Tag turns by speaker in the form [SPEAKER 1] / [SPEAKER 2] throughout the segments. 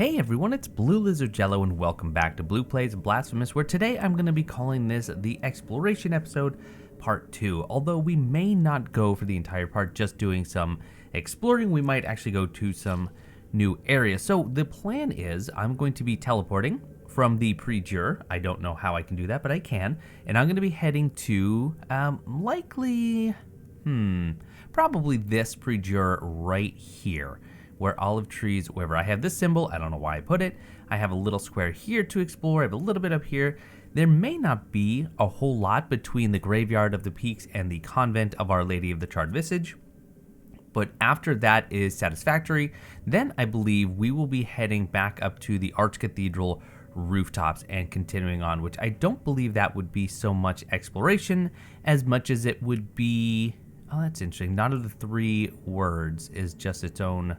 [SPEAKER 1] Hey everyone, it's BlueLizardJello and welcome back to Blue Plays Blasphemous, where today I'm going to be calling this the Exploration episode part 2. Although we may not go for the entire part just doing some exploring, we might actually go to some new areas. So the plan is I'm going to be teleporting from the pre-jure. I don't know how I can do that, but I can. And I'm going to be heading to probably this pre-jure right here, where olive trees, wherever I have this symbol, I don't know why I put it. I have a little square here to explore. I have a little bit up here. There may not be a whole lot between the Graveyard of the Peaks and the Convent of Our Lady of the Charred Visage, but after that is satisfactory, then I believe we will be heading back up to the Cathedral rooftops and continuing on, which I don't believe that would be so much exploration as much as it would be, oh, that's interesting. None of the three words is just its own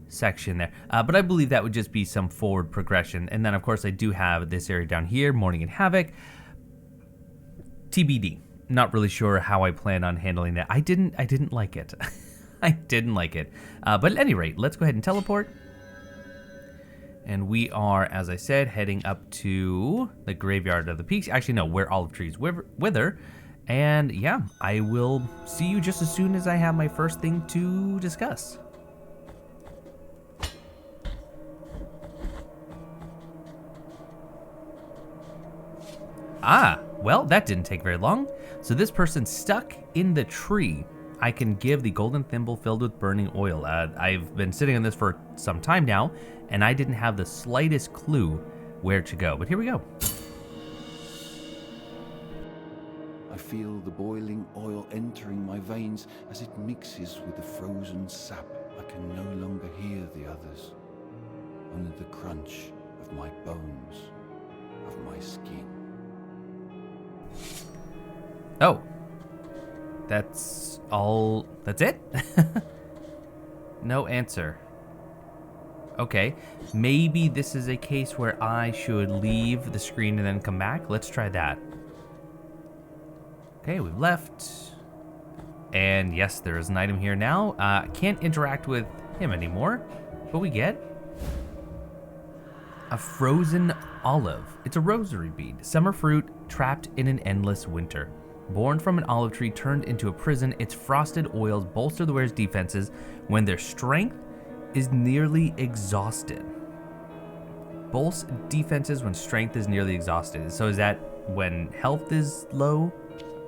[SPEAKER 1] section there, but I believe that would just be some forward progression. And then of course I do have this area down here, Mourning in Havoc. TBD. Not really sure how I plan on handling that. I didn't like it. I didn't like it. But at any rate, let's go ahead and teleport. And we are, as I said, heading up to the Graveyard of the Peaks. Actually, no, where olive trees wither. And yeah, I will see you just as soon as I have my first thing to discuss. Ah, well, that didn't take very long. So this person's stuck in the tree. I can give the golden thimble filled with burning oil. I've been sitting on this for some time now, and I didn't have the slightest clue where to go. But here we go.
[SPEAKER 2] I feel the boiling oil entering my veins as it mixes with the frozen sap. I can no longer hear the others, only the crunch of my bones, of my skin.
[SPEAKER 1] Oh, that's all, that's it? No answer. Okay, maybe this is a case where I should leave the screen and then come back. Let's try that. Okay, we've left. And yes, there is an item here now. Can't interact with him anymore, but we get a frozen olive. It's a rosary bead. Summer fruit trapped in an endless winter. Born from an olive tree turned into a prison, its frosted oils bolster the wearer's defenses when their strength is nearly exhausted. Bolster defenses when strength is nearly exhausted. So is that when health is low,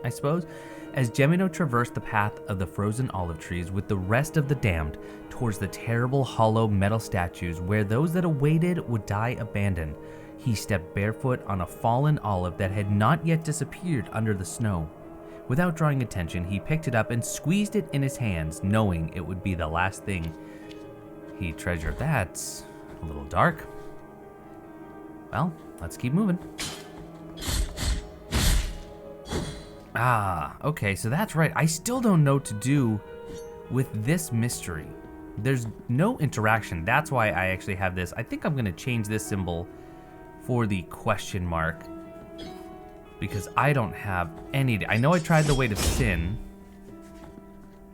[SPEAKER 1] I suppose? As Gemino traversed the path of the frozen olive trees with the rest of the damned towards the terrible hollow metal statues where those that awaited would die abandoned, he stepped barefoot on a fallen olive that had not yet disappeared under the snow. Without drawing attention, he picked it up and squeezed it in his hands, knowing it would be the last thing he treasured. That's a little dark. Well, let's keep moving. Ah, okay, so that's right. I still don't know what to do with this mystery. There's no interaction. That's why I actually have this. I think I'm going to change this symbol for the question mark, because I don't have any. I know I tried the weight of sin.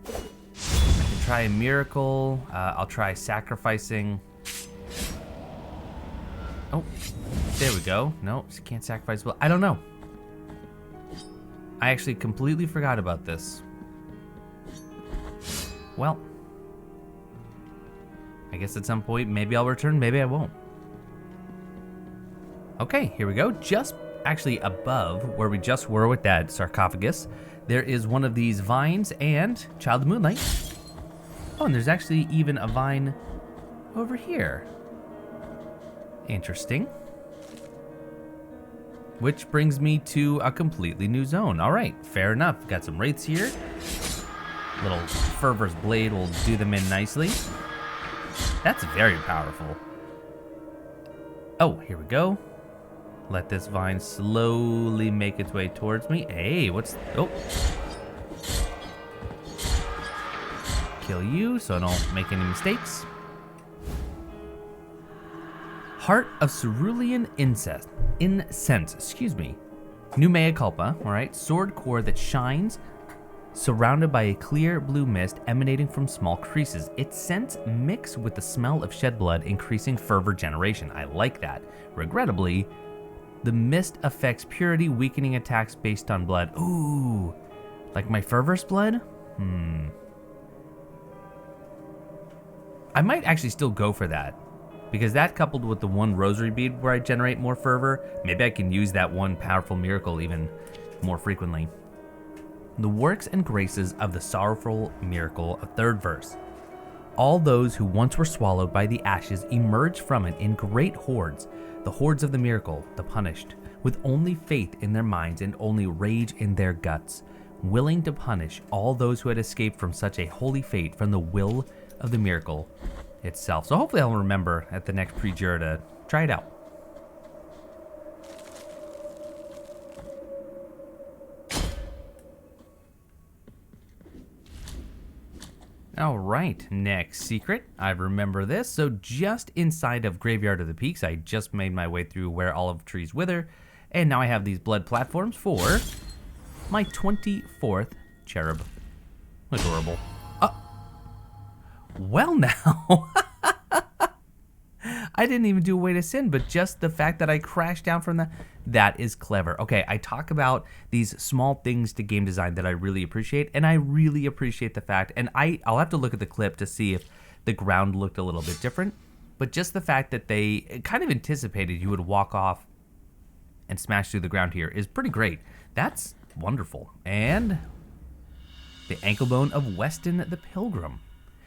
[SPEAKER 1] I can try a miracle. I'll try sacrificing. Oh, there we go. No, can't sacrifice. Well, I don't know. I actually completely forgot about this. Well, I guess at some point maybe I'll return, maybe I won't. Okay, here we go. Just actually above where we just were with that sarcophagus, there is one of these vines and Child of Moonlight. Oh, and there's actually even a vine over here. Interesting. Which brings me to a completely new zone. All right, fair enough. Got some wraiths here. Little Fervor's Blade will do them in nicely. That's very powerful. Oh, here we go. Let this vine slowly make its way towards me. Hey, what's... Oh. Kill you so I don't make any mistakes. Heart of Cerulean Incense, excuse me. New mea culpa, all right. Sword core that shines surrounded by a clear blue mist emanating from small creases. Its scents mix with the smell of shed blood, increasing fervor generation. I like that. Regrettably, the mist affects purity, weakening attacks based on blood. Ooh, like my fervor's blood? I might actually still go for that, because that coupled with the one rosary bead where I generate more fervor, maybe I can use that one powerful miracle even more frequently. The works and graces of the sorrowful miracle of third verse. All those who once were swallowed by the ashes emerge from it in great hordes, the hordes of the miracle, the punished, with only faith in their minds and only rage in their guts, willing to punish all those who had escaped from such a holy fate from the will of the miracle itself. So hopefully I'll remember at the next pre-juror to try it out. All right, next secret. I remember this. So just inside of Graveyard of the Peaks, I just made my way through where olive trees wither, and now I have these blood platforms for my 24th cherub. Adorable. Well now, I didn't even do a way to sin, but just the fact that I crashed down from that is clever. Okay, I talk about these small things to game design that I really appreciate, and I really appreciate the fact, and I'll have to look at the clip to see if the ground looked a little bit different, but just the fact that they kind of anticipated you would walk off and smash through the ground here is pretty great. That's wonderful. And the ankle bone of Weston the Pilgrim.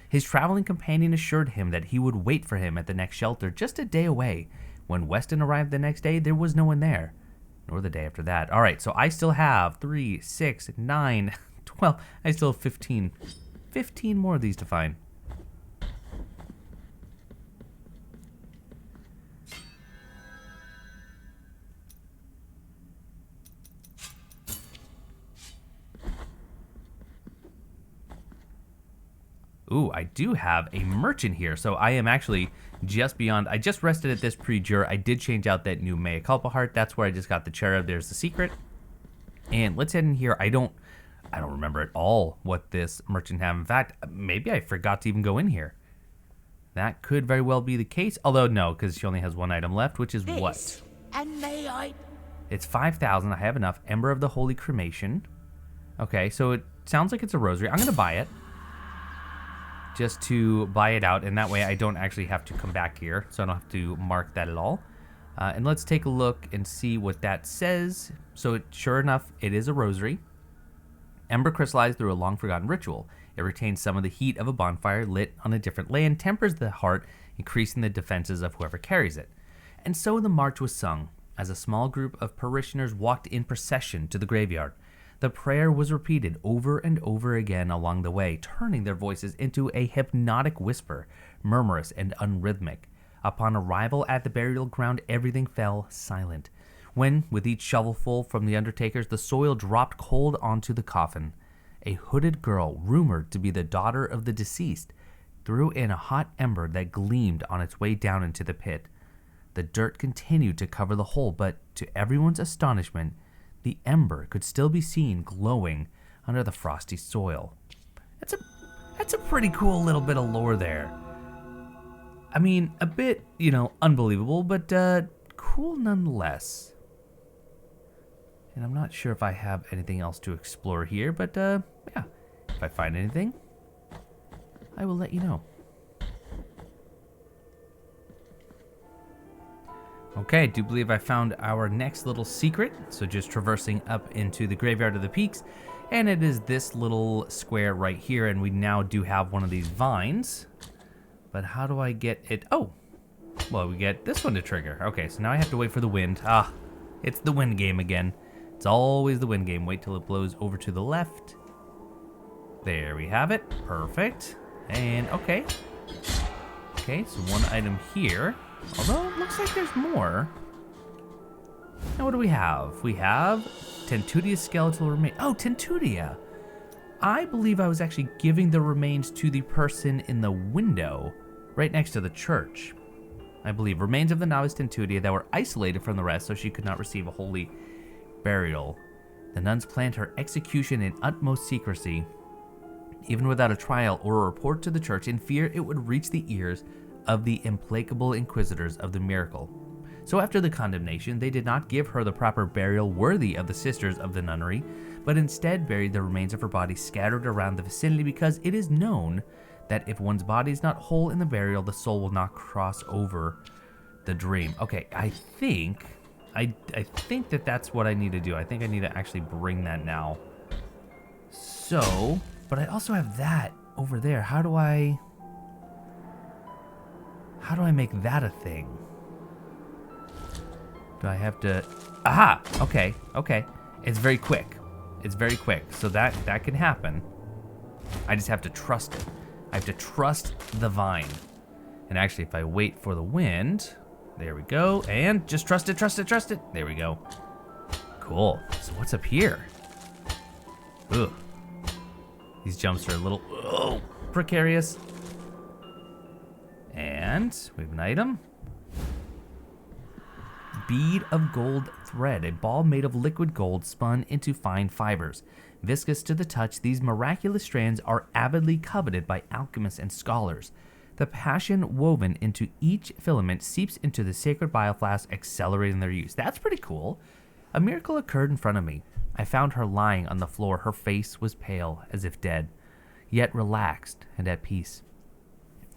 [SPEAKER 1] His traveling companion assured him that he would wait for him at the next shelter just a day away. When Weston arrived the next day, there was no one there, nor the day after that. All right, so I still have 3, 6, 9, 12. I still have 15 more of these to find. Ooh, I do have a merchant here, so I am actually just beyond. I just rested at this pre-juror. I did change out that new Mea Culpa heart. That's where I just got the cherub. There's the secret. And let's head in here. I don't remember at all what this merchant have. In fact, maybe I forgot to even go in here. That could very well be the case. Although no, because she only has one item left, which is what?
[SPEAKER 3] And may I?
[SPEAKER 1] It's 5,000. I have enough. Ember of the Holy Cremation. Okay, so it sounds like it's a rosary. I'm gonna buy it. Just to buy it out, and that way I don't actually have to come back here, so I don't have to mark that at all. And let's take a look and see what that says. So sure enough, it is a rosary. Ember crystallized through a long-forgotten ritual. It retains some of the heat of a bonfire lit on a different land, tempers the heart, increasing the defenses of whoever carries it. And so the march was sung, as a small group of parishioners walked in procession to the graveyard. The prayer was repeated over and over again along the way, turning their voices into a hypnotic whisper, murmurous and unrhythmic. Upon arrival at the burial ground, everything fell silent. When, with each shovelful from the undertakers, the soil dropped cold onto the coffin, a hooded girl, rumored to be the daughter of the deceased, threw in a hot ember that gleamed on its way down into the pit. The dirt continued to cover the hole, but to everyone's astonishment, the ember could still be seen glowing under the frosty soil. That's a pretty cool little bit of lore there. I mean, a bit, unbelievable, but cool nonetheless. And I'm not sure if I have anything else to explore here, but yeah, if I find anything, I will let you know. Okay, I do believe I found our next little secret. So just traversing up into the Graveyard of the Peaks, and it is this little square right here, and we now do have one of these vines. But how do I get it? Oh, well, we get this one to trigger. Okay, so now I have to wait for the wind. It's the wind game again. It's always the wind game. Wait till it blows over to the left. There we have it. Perfect. And okay. Okay, so one item here. Although it looks like there's more. Now what do we have? We have Tentudia's skeletal remains. Oh, Tentudia. I believe I was actually giving the remains to the person in the window right next to the church. I believe remains of the novice Tentudia that were isolated from the rest so she could not receive a holy burial. The nuns planned her execution in utmost secrecy, even without a trial or a report to the church, in fear it would reach the ears of the implacable inquisitors of the miracle. So after the condemnation, they did not give her the proper burial worthy of the sisters of the nunnery, but instead buried the remains of her body scattered around the vicinity, because it is known that if one's body is not whole in the burial, the soul will not cross over the dream. Okay, I think that that's what I need to do. I think I need to actually bring that now. So, but I also have that over there. How do I make that a thing? Do I have to... Aha! Okay. It's very quick. So that can happen. I just have to trust it. I have to trust the vine. And actually, if I wait for the wind... There we go. And just trust it. There we go. Cool. So what's up here? Ugh. These jumps are a little precarious. And we have an item. Bead of gold thread, a ball made of liquid gold spun into fine fibers. Viscous to the touch, these miraculous strands are avidly coveted by alchemists and scholars. The passion woven into each filament seeps into the sacred bioflask, accelerating their use. That's pretty cool. A miracle occurred in front of me. I found her lying on the floor. Her face was pale, as if dead, yet relaxed and at peace.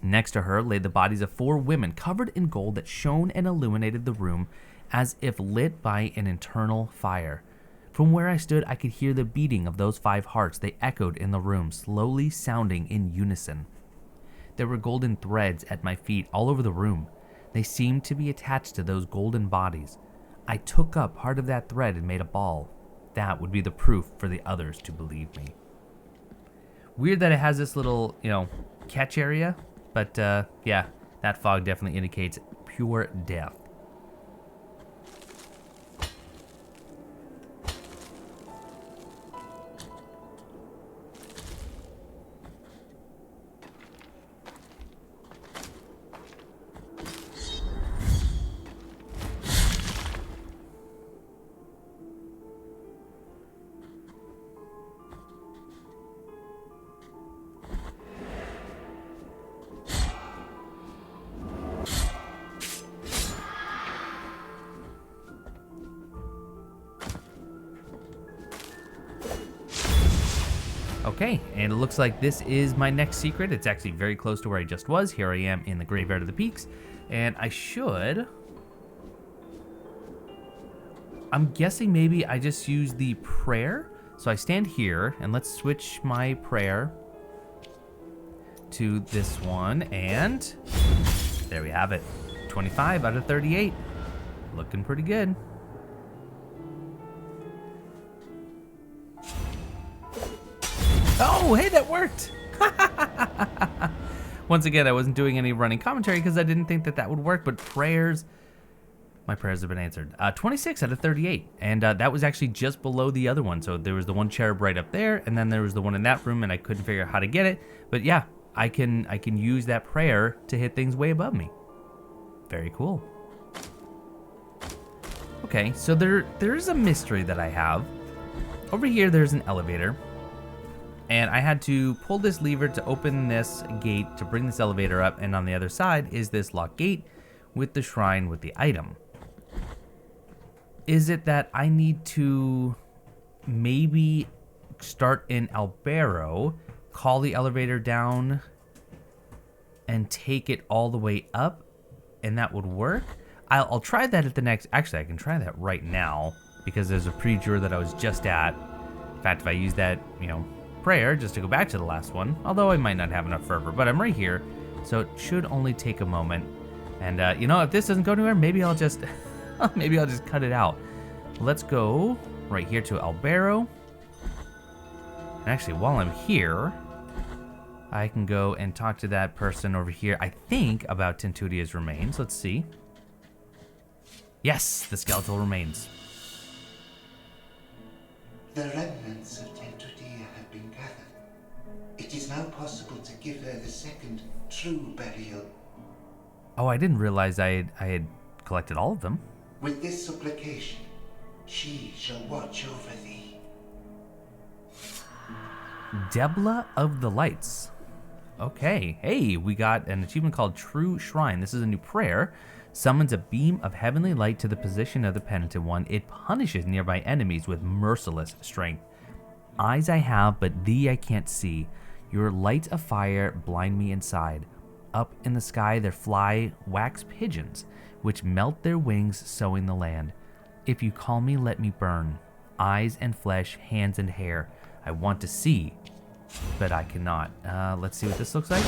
[SPEAKER 1] Next to her lay the bodies of 4 women covered in gold that shone and illuminated the room as if lit by an eternal fire. From where I stood, I could hear the beating of those 5 hearts. They echoed in the room, slowly sounding in unison. There were golden threads at my feet all over the room. They seemed to be attached to those golden bodies. I took up part of that thread and made a ball. That would be the proof for the others to believe me. Weird that it has this little, catch area. But, yeah, that fog definitely indicates pure death. Okay, and it looks like this is my next secret. It's actually very close to where I just was. Here I am in the Graveyard of the Peaks, and I'm guessing maybe I just use the prayer. So I stand here, and let's switch my prayer to this one, and there we have it. 25 out of 38. Looking pretty good. Oh, hey, that worked! Once again, I wasn't doing any running commentary because I didn't think that would work, but my prayers have been answered. 26 out of 38, and that was actually just below the other one. So there was the one cherub right up there, and then there was the one in that room, and I couldn't figure out how to get it. But yeah, I can use that prayer to hit things way above me. Very cool. Okay, so there's a mystery that I have. Over here, there's an elevator. And I had to pull this lever to open this gate to bring this elevator up, and on the other side is this locked gate with the shrine with the item. Is it that I need to maybe start in Albero, call the elevator down, and take it all the way up, and that would work? I'll try that at the next... Actually, I can try that right now, because there's a pre-jur that I was just at. In fact, if I use that, prayer just to go back to the last one, although I might not have enough fervor, but I'm right here, so it should only take a moment. And if this doesn't go anywhere, maybe I'll just cut it out. Let's go right here to Albero. And actually, while I'm here, I can go and talk to that person over here, I think, about Cvstodia's remains. Let's see. Yes, the skeletal remains.
[SPEAKER 3] The remnants of Cvstodia have been gathered. It is now possible to give her the second true burial.
[SPEAKER 1] Oh, I didn't realize I had collected all of them.
[SPEAKER 3] With this supplication, she shall watch over thee.
[SPEAKER 1] Debla of the Lights. Okay, hey, we got an achievement called True Shrine. This is a new prayer. Summons a beam of heavenly light to the position of the Penitent One. It punishes nearby enemies with merciless strength. Eyes I have, but thee I can't see. Your light of fire blind me inside. Up in the sky there fly wax pigeons, which melt their wings sowing the land. If you call me, let me burn. Eyes and flesh, hands and hair. I want to see, but I cannot. Let's see what this looks like.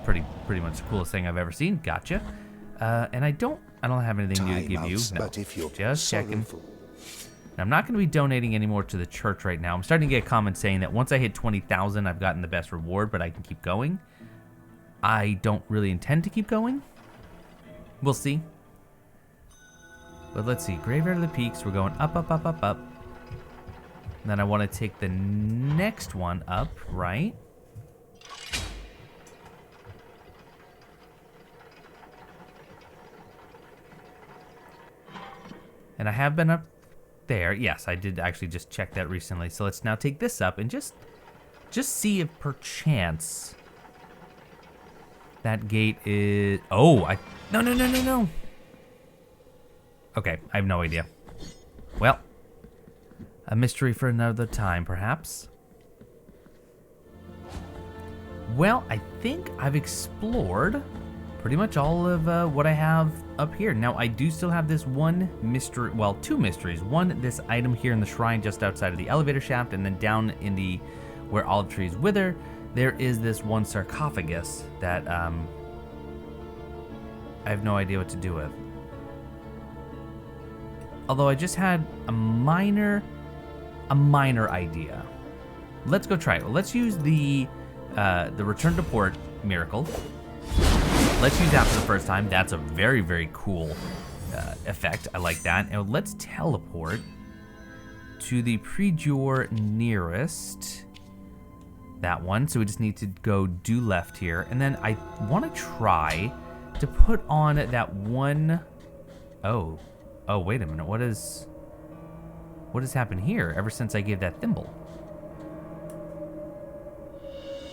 [SPEAKER 1] Pretty much the coolest thing I've ever seen. Gotcha. And I don't have anything new to give you. No, just checking. I'm not going to be donating anymore to the church right now. I'm starting to get comments saying that once I hit 20,000, I've gotten the best reward, but I can keep going. I don't really intend to keep going. We'll see. But let's see. Graveyard of the Peaks. We're going up, up, up, up, up. And then I want to take the next one up, right? And I have been up there. Yes, I did actually just check that recently. So let's now take this up and just see if perchance that gate is... Oh, No. Okay, I have no idea. Well, a mystery for another time, perhaps. Well, I think I've explored pretty much all of what I have up here. Now, I do still have this one mystery, well, two mysteries. One, this item here in the shrine just outside of the elevator shaft, and then down in the where olive trees wither, there is this one sarcophagus that I have no idea what to do with. Although I just had a minor idea. Let's go try it. Let's use the return to port miracle. Let's use that for the first time. That's a very, very cool effect. I like that. And let's teleport to the pre-jure nearest. That one. So we just need to go due left here. And then I want to try to put on that one... Oh, wait a minute. What has happened here ever since I gave that thimble?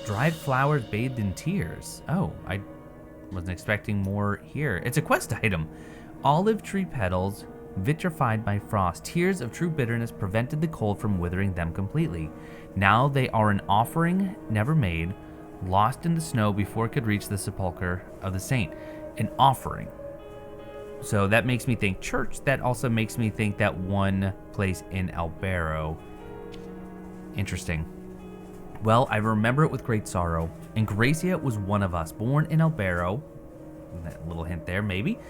[SPEAKER 1] Dried flowers bathed in tears. Oh, I wasn't expecting more here. It's a quest item. Olive tree petals vitrified by frost. Tears of true bitterness prevented the cold from withering them completely. Now they are an offering never made, lost in the snow before it could reach the sepulchre of the saint. An offering. So that makes me think church. That also makes me think that one place in Albero. Interesting. Well, I remember it with great sorrow. And Gracia was one of us, born in Albero. That little hint there, maybe.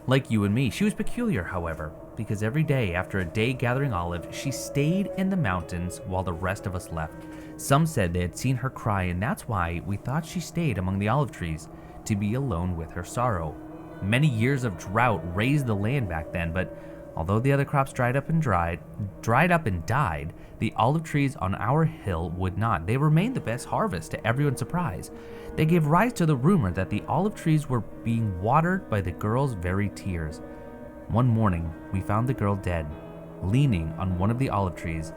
[SPEAKER 1] Like you and me. She was peculiar, however, because every day after a day gathering olive, she stayed in the mountains while the rest of us left. Some said they had seen her cry, and that's why we thought she stayed among the olive trees, to be alone with her sorrow. Many years of drought raised the land back then, but although the other crops dried up and died, the olive trees on our hill would not. They remained the best harvest to everyone's surprise. They gave rise to the rumor that the olive trees were being watered by the girl's very tears. One morning, we found the girl dead, leaning on one of the olive trees.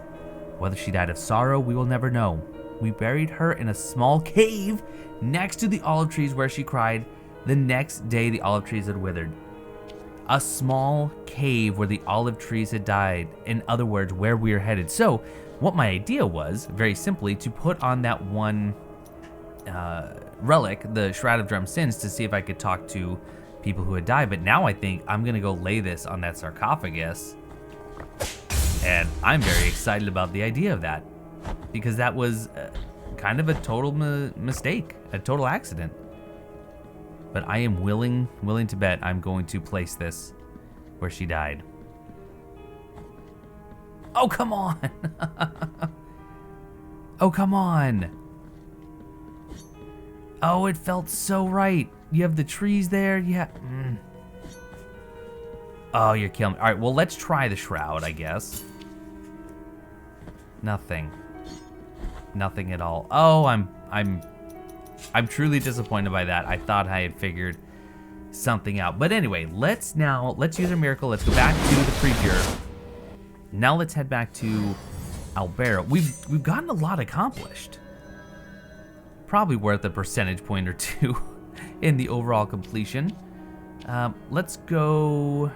[SPEAKER 1] Whether she died of sorrow, we will never know. We buried her in a small cave next to the olive trees where she cried. The next day, the olive trees had withered. A small cave where the olive trees had died. In other words, where we are headed. So, what my idea was, very simply, to put on that one relic, the Shroud of Drum Sins, to see if I could talk to people who had died. But now I think I'm going to go lay this on that sarcophagus. And I'm very excited about the idea of that. Because that was kind of a total mistake, a total accident. But I am willing to bet I'm going to place this where she died. Oh, come on. Oh, come on. Oh, it felt so right. You have the trees there. Yeah. Oh, you're killing me. All right, well, let's try the shroud, I guess. Nothing. Nothing at all. Oh, I'm truly disappointed by that. I thought I had figured something out. But anyway, let's use our miracle. Let's go back to the pre-cure. Now let's head back to Albero. We've gotten a lot accomplished. Probably worth a percentage point or two in the overall completion. Let's go...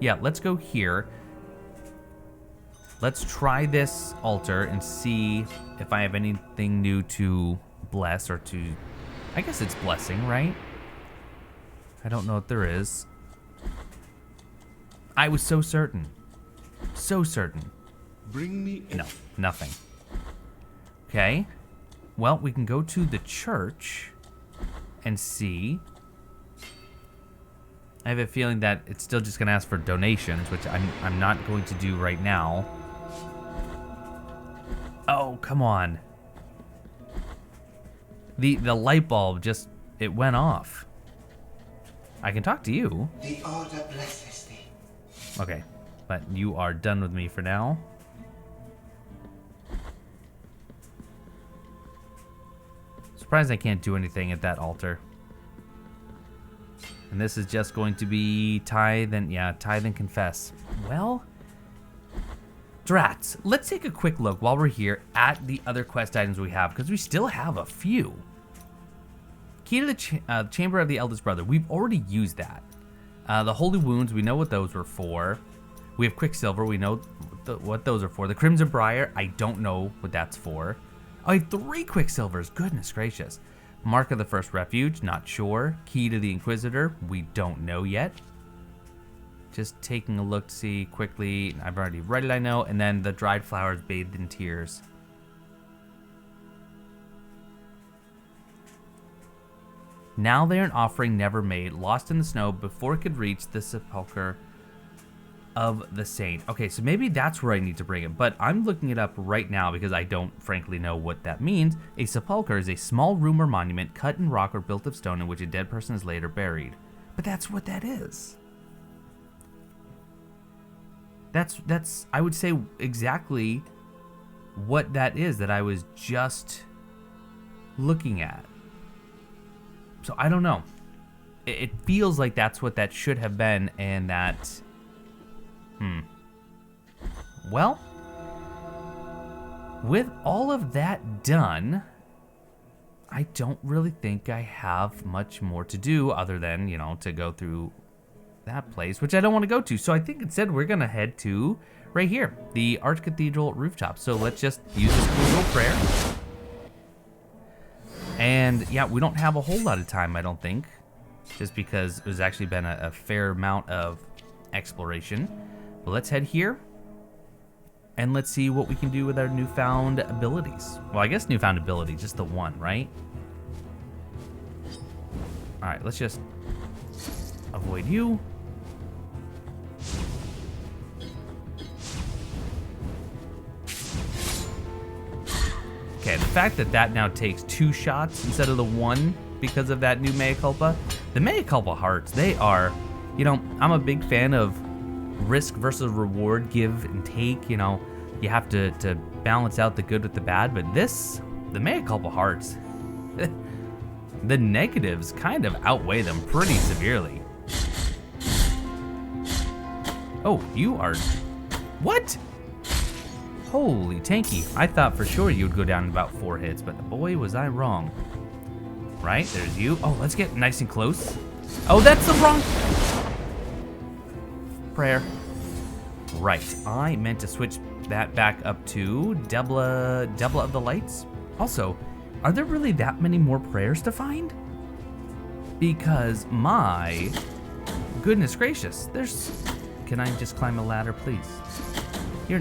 [SPEAKER 1] Yeah, let's go here. Let's try this altar and see if I have anything new to bless or to... I guess it's blessing, right? I don't know if there is. I was so certain. So certain.
[SPEAKER 2] Bring me in.
[SPEAKER 1] No, nothing. Okay. Well, we can go to the church and see. I have a feeling that it's still just going to ask for donations, which I'm not going to do right now. Oh, come on. The light bulb just, it went off. I can talk to you.
[SPEAKER 3] The order blesses thee.
[SPEAKER 1] Okay, but you are done with me for now. Surprised I can't do anything at that altar. And this is just going to be tithe and confess. Well, drats, let's take a quick look while we're here at the other quest items we have, because we still have a few. Key to the Chamber of the Eldest Brother. We've already used that. The Holy Wounds, we know what those were for. We have Quicksilver, we know what those are for. The Crimson Briar, I don't know what that's for. Oh, I have 3 Quicksilvers, goodness gracious. Mark of the First Refuge, not sure. Key to the Inquisitor, we don't know yet. Just taking a look to see quickly. I've already read it, I know. And then the Dried Flowers Bathed in Tears. Now they're an offering never made, lost in the snow before it could reach the sepulcher of the saint. Okay, so maybe that's where I need to bring it, but I'm looking it up right now because I don't frankly know what that means. A sepulcher is a small room or monument cut in rock or built of stone in which a dead person is later buried. But that's what that is. That's I would say exactly what that is that I was just looking at. So I don't know. It feels like that's what that should have been, and that... Well, with all of that done, I don't really think I have much more to do other than, you know, to go through that place, which I don't want to go to. So I think instead we're going to head to right here, the Cathedral rooftops. So let's just use this cool little prayer. And yeah, we don't have a whole lot of time, I don't think, just because there's actually been a fair amount of exploration. But let's head here and let's see what we can do with our newfound abilities. Well, I guess newfound ability, just the one, right? All right, let's just avoid you. Okay, the fact that that now takes 2 shots instead of the 1 because of that new mea culpa. The mea culpa hearts, they are, you know, I'm a big fan of risk versus reward, give and take. You know, you have to balance out the good with the bad, but this, the mea culpa hearts, the negatives kind of outweigh them pretty severely. Oh, you are, what? Holy tanky. I thought for sure you would go down in about 4 hits, but boy, was I wrong. Right, there's you. Oh, let's get nice and close. Oh, that's the wrong prayer. Right, I meant to switch that back up to Debla of the Lights. Also, are there really that many more prayers to find? Because my goodness gracious, there's... Can I just climb a ladder, please? You're...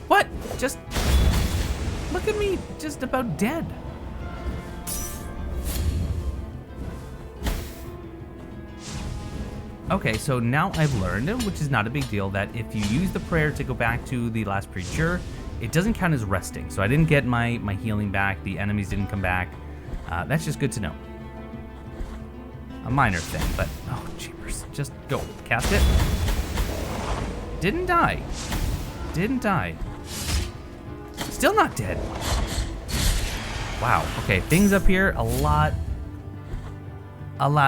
[SPEAKER 1] What? Just... Look at me, just about dead. Okay, so now I've learned, which is not a big deal, that if you use the prayer to go back to the last preacher, it doesn't count as resting. So I didn't get my healing back, the enemies didn't come back. That's just good to know. A minor thing, but oh jeepers, just go, cast it. Didn't die. Didn't die. Still not dead. Wow, okay, things up here a lot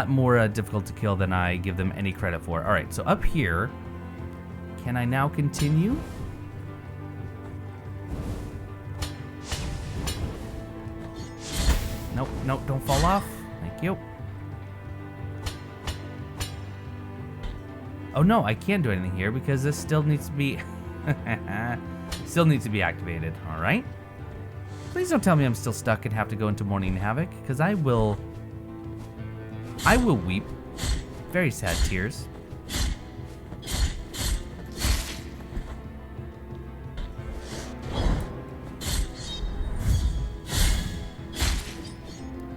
[SPEAKER 1] more difficult to kill than I give them any credit for. All right, so up here, can I now continue? Nope, nope, don't fall off. Thank you. Oh no, I can't do anything here because this still needs to be activated. All right. Please don't tell me I'm still stuck and have to go into Mourning Havoc, because I will weep very sad tears.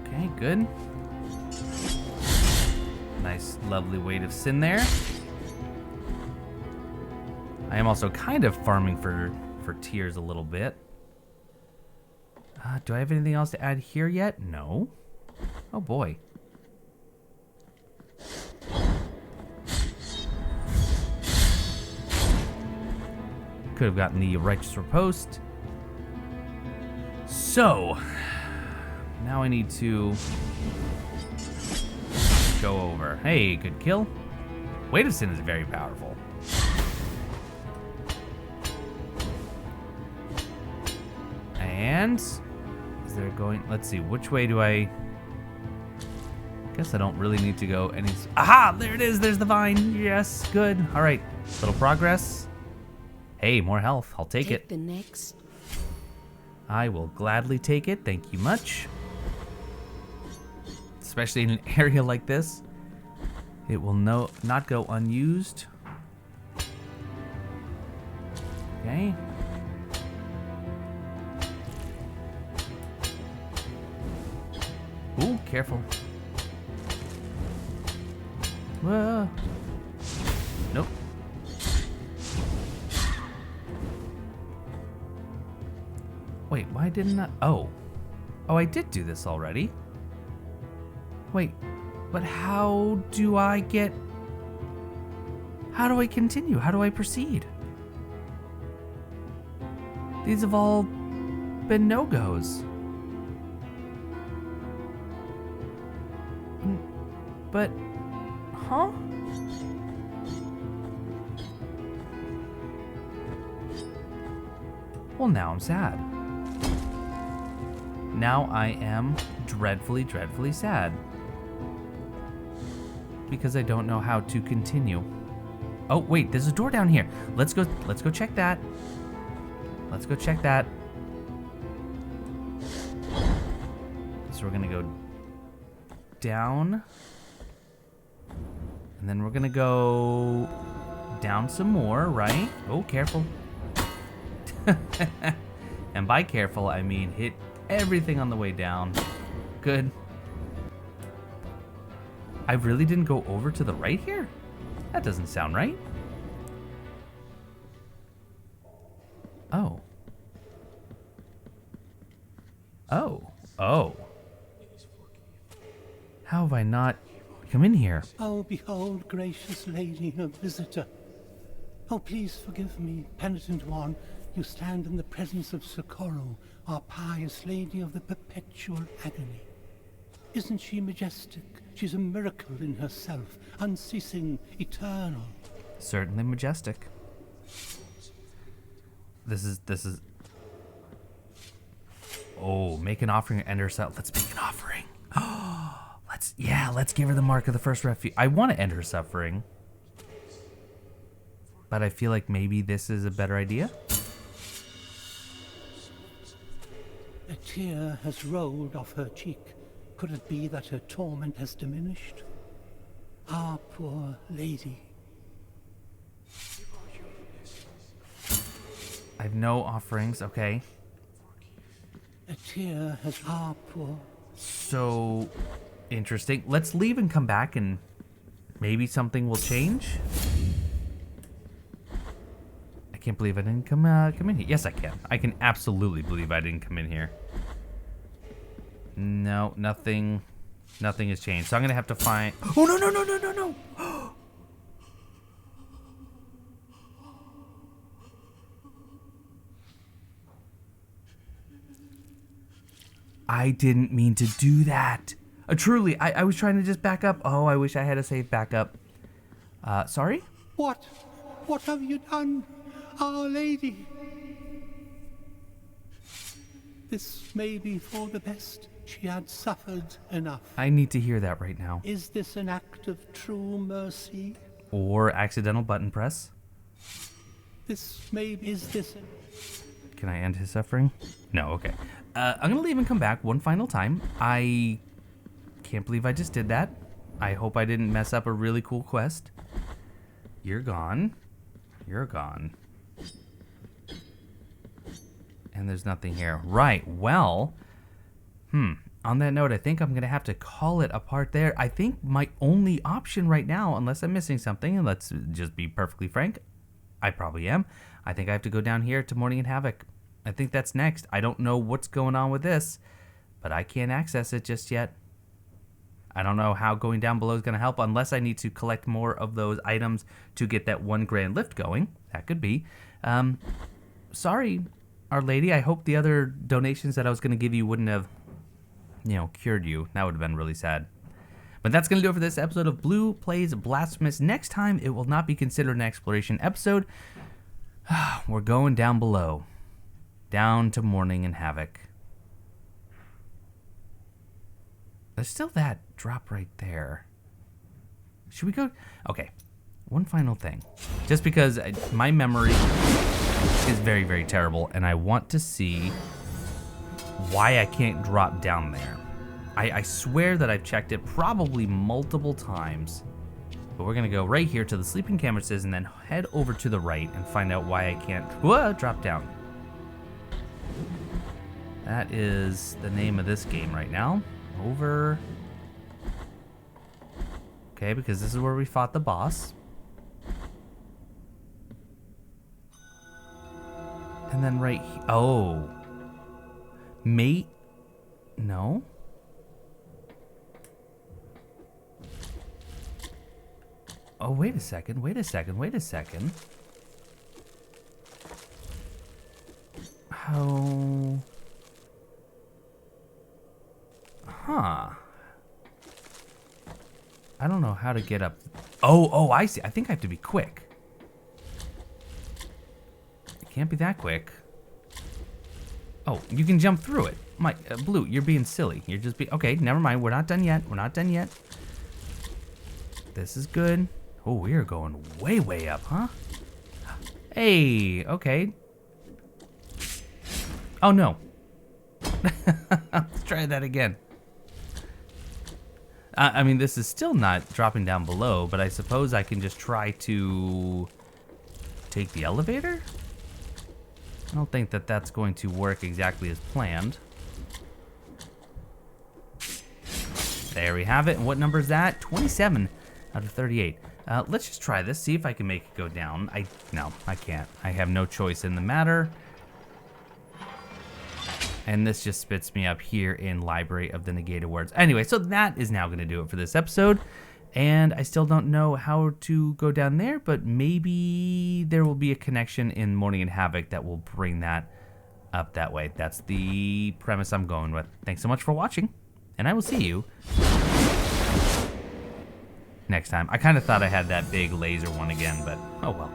[SPEAKER 1] Okay, good. Nice, lovely weight of sin there. I am also kind of farming for tears a little bit. Do I have anything else to add here yet? No. Oh boy. Could have gotten the righteous riposte. So, now I need to go over. Hey, good kill. Weight of Sin is very powerful. And is there going? Let's see. Which way do I? Guess I don't really need to go any. Aha! There it is. There's the vine. Yes, good. All right. Little progress. Hey, more health. I'll take it.
[SPEAKER 4] The next.
[SPEAKER 1] I will gladly take it. Thank you much. Especially in an area like this, it will not go unused. Okay. Ooh, careful. Whoa. Nope. Wait, why didn't I? Oh, I did do this already. Wait, but how do I continue? How do I proceed? These have all been no-goes. But, huh? Well, now I'm sad. Now I am dreadfully, dreadfully sad. Because I don't know how to continue. Oh, wait, there's a door down here. Let's go check that. Let's go check that. So we're gonna go down. And then we're gonna go down some more, right? Oh, careful. And by careful, I mean hit everything on the way down. Good. I really didn't go over to the right here? That doesn't sound right. Oh. Oh. Oh. How have I not come in here?
[SPEAKER 5] Oh, behold, gracious lady, a visitor. Oh, please forgive me, Penitent One. You stand in the presence of Socorro, our pious lady of the perpetual agony. Isn't she majestic? She's a miracle in herself, unceasing, eternal.
[SPEAKER 1] Certainly majestic. This is. Oh, make an offering and end herself. Let's make an offering. Let's give her the mark of the first refuge. I want to end her suffering, but I feel like maybe this is a better idea.
[SPEAKER 5] A tear has rolled off her cheek. Could it be that her torment has diminished? Ah, poor lady.
[SPEAKER 1] I have no offerings, okay.
[SPEAKER 5] A tear has poor.
[SPEAKER 1] So interesting. Let's leave and come back and maybe something will change. I can't believe I didn't come in here. Yes, I can. I can absolutely believe I didn't come in here. No, nothing has changed. So I'm gonna have to find. Oh no! I didn't mean to do that. Truly, I was trying to just back up. Oh, I wish I had a safe backup. Sorry?
[SPEAKER 5] What? What have you done, Our Lady? This may be for the best. She had suffered enough.
[SPEAKER 1] I need to hear that right now.
[SPEAKER 5] Is this an act of true mercy?
[SPEAKER 1] Or accidental button press.
[SPEAKER 5] Is this
[SPEAKER 1] Can I end his suffering? No, okay. I'm gonna leave and come back one final time. I can't believe I just did that. I hope I didn't mess up a really cool quest. You're gone. You're gone. And there's nothing here. Right, well, on that note, I think I'm gonna have to call it a part there. I think my only option right now, unless I'm missing something, and let's just be perfectly frank, I probably am. I think I have to go down here to Mourning in Havoc. I think that's next. I don't know what's going on with this, but I can't access it just yet. I don't know how going down below is going to help unless I need to collect more of those items to get that 1 grand lift going. That could be. Sorry, Our Lady. I hope the other donations that I was going to give you wouldn't have, cured you. That would have been really sad. But that's going to do it for this episode of Blue Plays Blasphemous. Next time, it will not be considered an exploration episode. We're going down below. Down to Mourning in Havoc. There's still that drop right there. Should we go? Okay. One final thing. Just because my memory is very, very terrible, and I want to see why I can't drop down there. I swear that I've checked it probably multiple times. But we're going to go right here to the sleeping canvases and then head over to the right and find out why I can't drop down. That is the name of this game right now. Over. Okay, because this is where we fought the boss. And then right here. Oh. Mate. No. Oh, wait a second. How? Huh. I don't know how to get up. Oh, I see. I think I have to be quick. It can't be that quick. Oh, you can jump through it. Blue, you're being silly. You're just okay, never mind. We're not done yet. This is good. Oh, we are going way, way up, huh? Hey, okay. Oh, no. Let's try that again. I mean, this is still not dropping down below, but I suppose I can just try to take the elevator? I don't think that that's going to work exactly as planned. There we have it. And what number is that? 27 out of 38. Let's just try this, see if I can make it go down. No, I can't. I have no choice in the matter. And this just spits me up here in Library of the Negated Words. Anyway, so that is now going to do it for this episode. And I still don't know how to go down there, but maybe there will be a connection in Mourning in Havoc that will bring that up that way. That's the premise I'm going with. Thanks so much for watching, and I will see you next time. I kind of thought I had that big laser one again, but oh well.